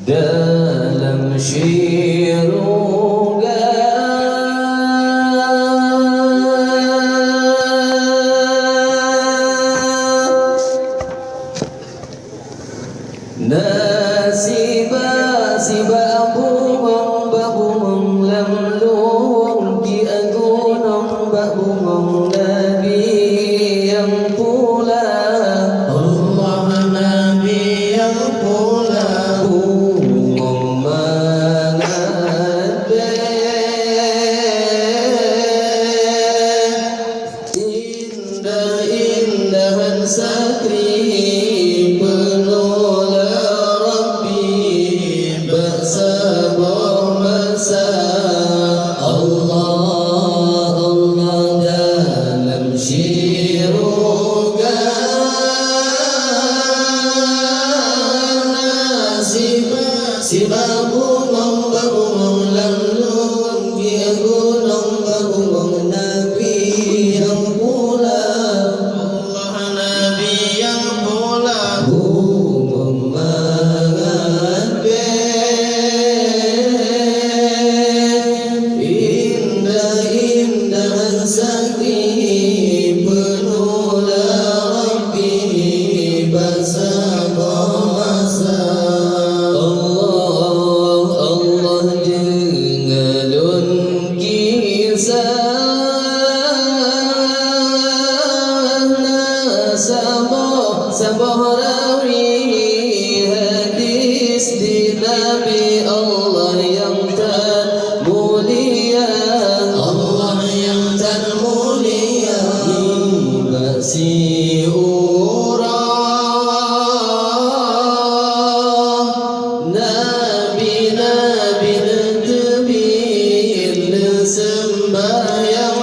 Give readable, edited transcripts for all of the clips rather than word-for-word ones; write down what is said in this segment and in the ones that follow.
dalam syirunga nasiba bumong babumong lamlong di agunong babumong nabi yang pula Allah nabi yang pula bumong manade indah-indahan satri Sibabumong babumong lamlong di agunong babumong nabi yang pula Allah nabi yang pula bumong mangabe indah-indahan sakti penuh Rabbi basah-basah Sabah rawi hadis di Nabi Allah yang tan mulia Allah yang tan mulia basi urang Nabi-nabi netebin sembahyang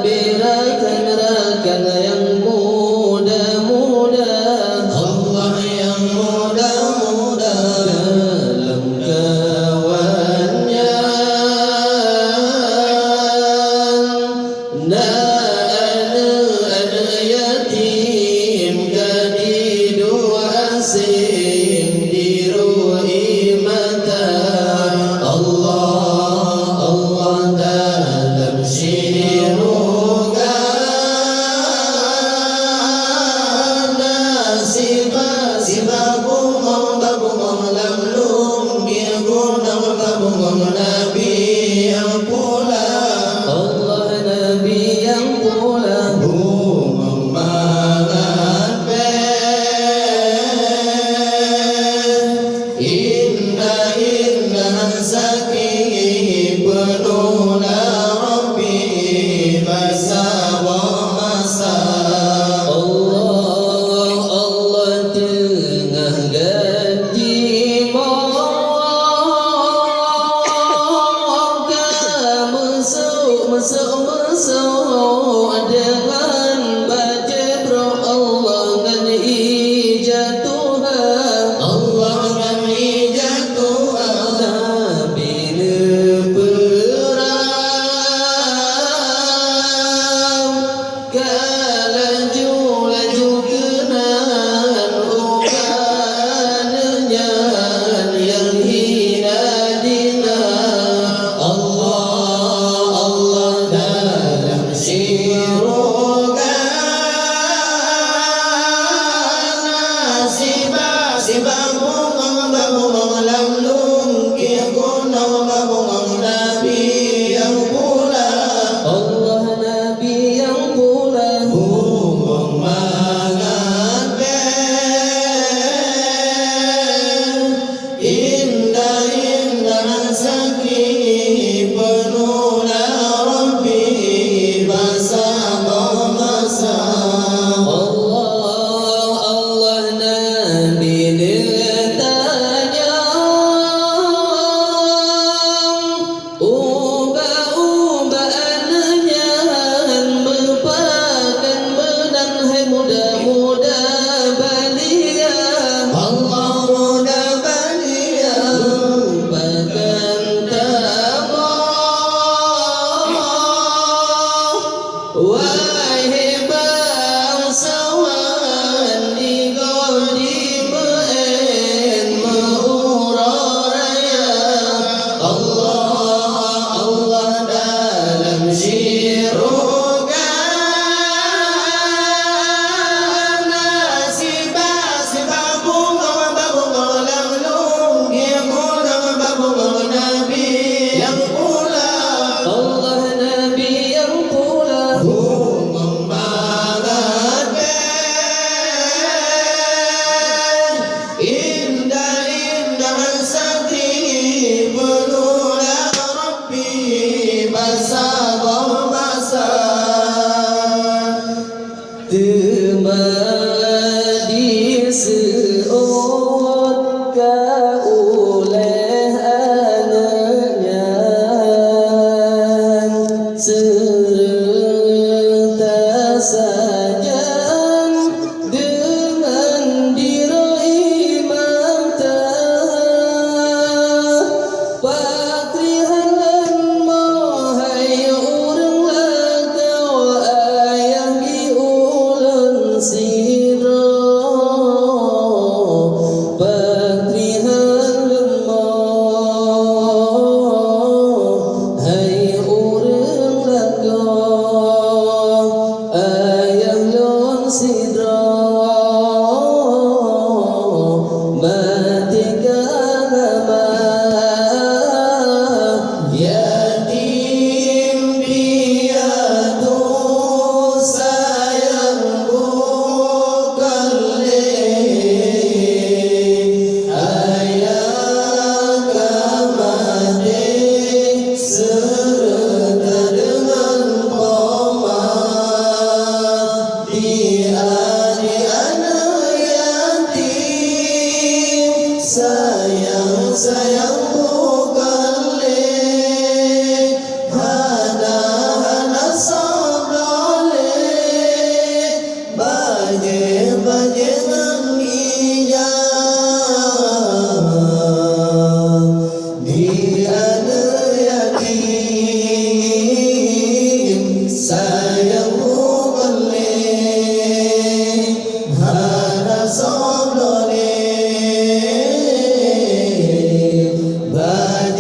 Sabirakan yang muda-muda Allah yang muda-muda dalam kawannya ada yatim kadi dua asing di ruhi mata Allah dalam syirunga sibabumong babumong lamlung giagunang babumong nabi yang pula Allah nabi yang pula bumong mangabe indah-indahan sakit penuh Rabbi basah-basah Mesau dengan baca bro Allah kan ijatuha Allah kan ijatuha Nabi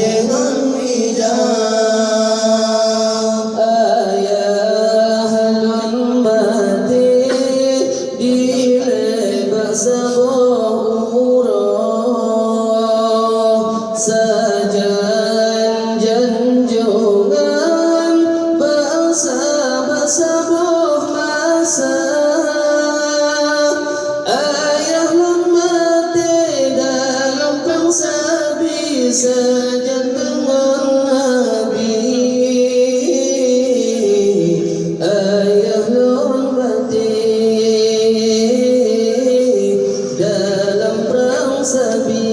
bajengan hijab ayah halun mati dilebak sebuah umrah sajan janjungan bahasa buah masa ayah lun mati dalam pangsabi sajan dengan Nabi ayah lun mati dalam perang sabi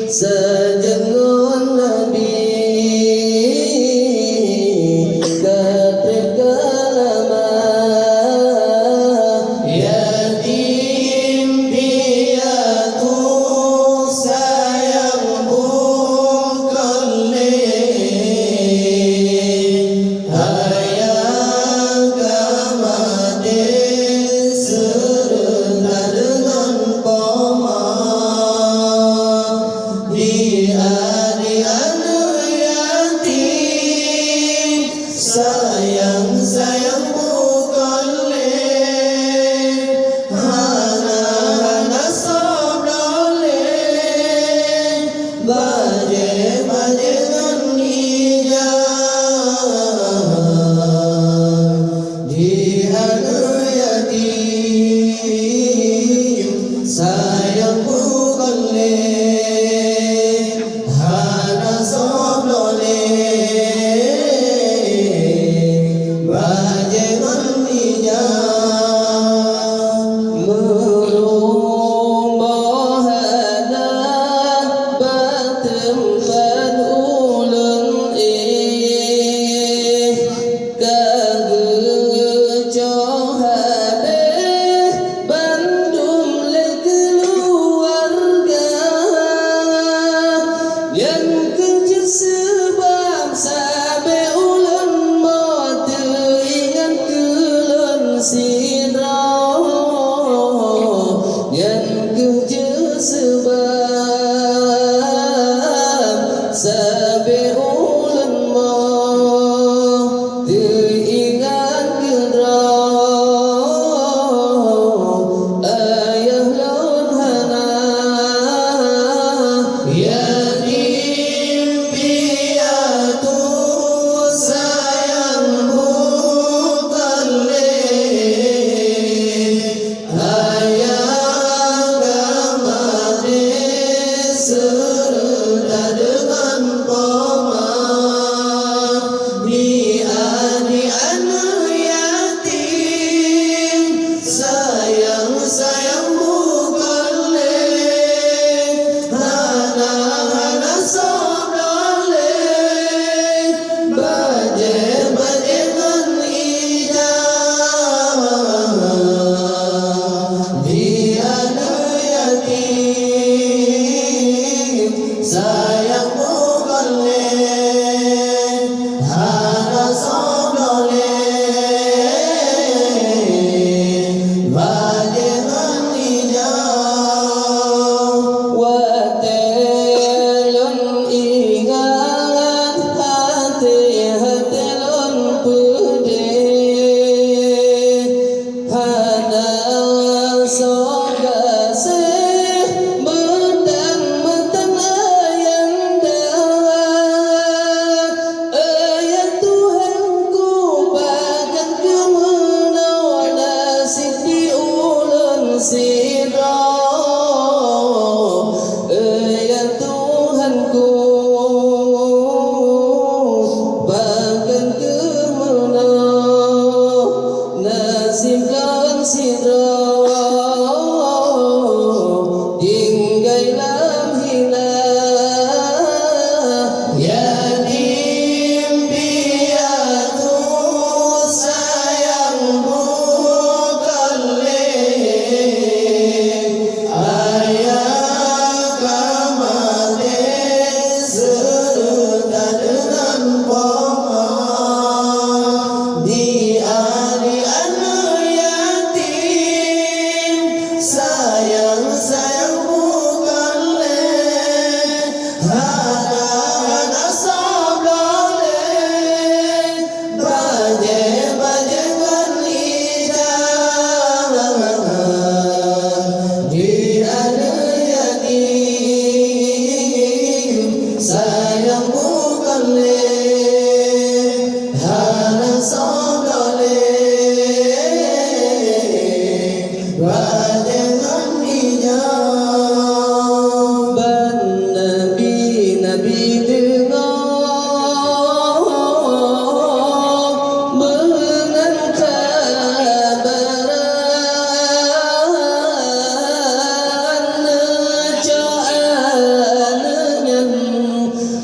sajan dengan Nabi ketika lama yatim piatu sayang bukan ayah gamade serta dengan poma di adik-adik yatim sayang bukan hana sabdole bajengan hijab di adik yatim sayang bukan hana sabdole bajengan hijab merumah hada batem ulun kagecoh hade bandum le keluarga yang kerja sebab sabe ulun mau teringat kelun sidrah yang kerja sebab sabe ulun mau teringat kedrah ayah lun hana yatim piatu sayang bukan ayah gamade serta dengan poma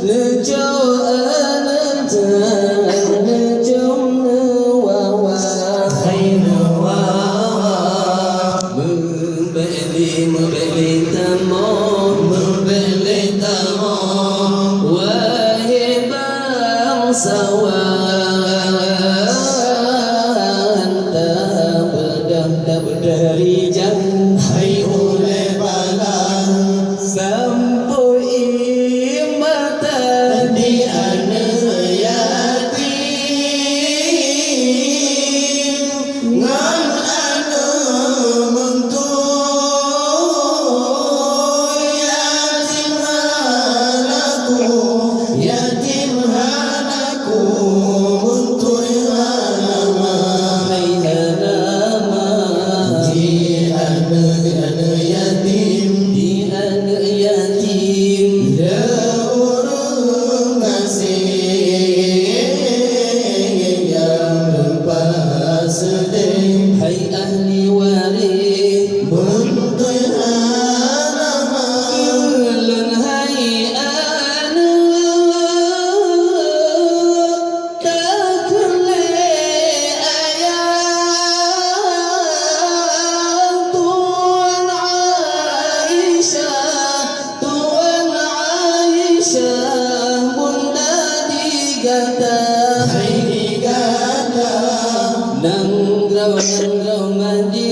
Dari jauh hai oleh balang sampui mata di anak yatim ngan anak mentua yatim hanaku mentua hana hai ahli waris ulun hai anak takle ayah Tuan Aisyah bunda digata hai digata nanggrau mandi